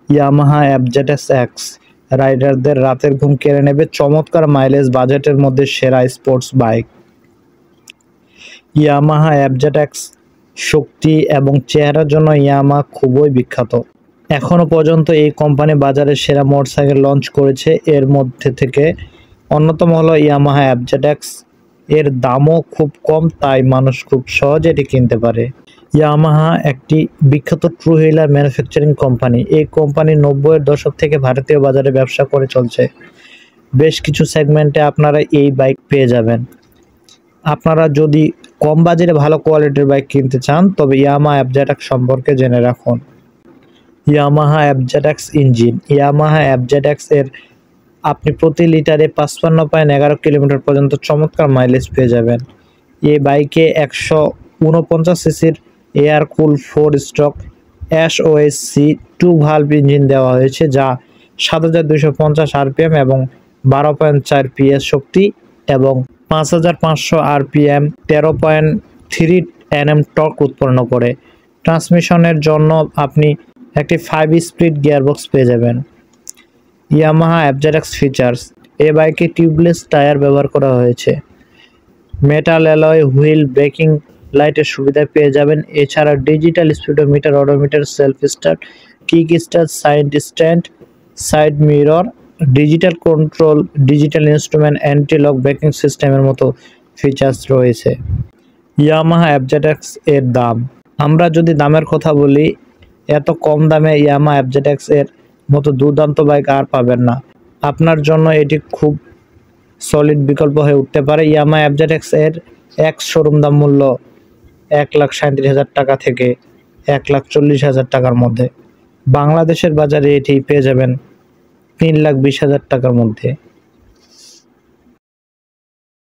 Yamaha এফজেডএক্স x রাইডারদের রাতের ঘুম কেড়ে নেবে, চমৎকার মাইলেজ বাজেটের মধ্যে সেরা স্পোর্টস বাইক। ইয়ামাহা এফজেডএক্স শক্তি এবং চেহারার জন্য ইয়ামাহা খুবই বিখ্যাত। এখনও পর্যন্ত এই কোম্পানি বাজারে সেরা মোটরসাইকেল লঞ্চ করেছে। এর মধ্যে থেকে অন্যতম হলো ইয়ামাহা এফজেডএক্স। এর দামও খুব কম, তাই মানুষ খুব সহজে এটি কিনতে পারে। ইয়ামাহা একটি বিখ্যাত ট্রু হুইলার ম্যানুফ্যাকচারিং কোম্পানি। এই কোম্পানি 90-এর দশক থেকে ভারতীয় বাজারে ব্যবসা করে চলছে। বেশ কিছু সেগমেন্টে আপনারা এই বাইক পেয়ে যাবেন। আপনারা যদি কম বাজেটে ভালো কোয়ালিটির বাইক কিনতে চান তবে ইয়ামাহা এফজেডএক্স সম্পর্কে জেনে রাখুন। Yamaha FZX engine. Yamaha FZX এর আপনি প্রতি লিটারে 55.11 কিলোমিটার পর্যন্ত চমৎকার মাইলেজ পেয়ে যাবেন। এই বাইকে 149 সিসির air cool 4 stroke SOSC 2 valve engine দেওয়া হয়েছে, যা 7250 আরপিএম এবং 12.4 পিএস শক্তি এবং 5500 আরপিএম 13.3 এনএম টর্ক উৎপন্ন করে। ট্রান্সমিশনের জন্য আপনি একটি 5 স্পিড গিয়ারবক্স পেয়ে যাবেন। Yamaha FZX features. এই বাইকে টিউবলেস টায়ার ব্যবহার করা হয়েছে। মেটাল অ্যালয় হুইল, ব্রেকিং লাইটের সুবিধা পেয়ে যাবেন। এছাড়া digital speedometer, odometer, self start, kick start, side stand, side mirror, digital control, digital instrument, anti lock breaking সিস্টেমের মতো ফিচার্স রয়েছে। ইয়ামাহা এফজেডএক্স এর দাম। আমরা যদি দামের কথা বলি, এত কম দামে ইয়ামাহা এফজেডএক্স এর মতো দুর্দান্ত বাইক আর পাবেন না। আপনার জন্য এটি খুব সলিড বিকল্প হয়ে উঠতে পারে। ইয়ামাহা এফজেডএক্স এর এক্স শোরুম দাম মূল্য 1,37,000 টাকা থেকে 1,40,000 টাকার মধ্যে। বাংলাদেশের বাজারে এটি পেয়ে যাবেন 3,20,000 টাকার মধ্যে।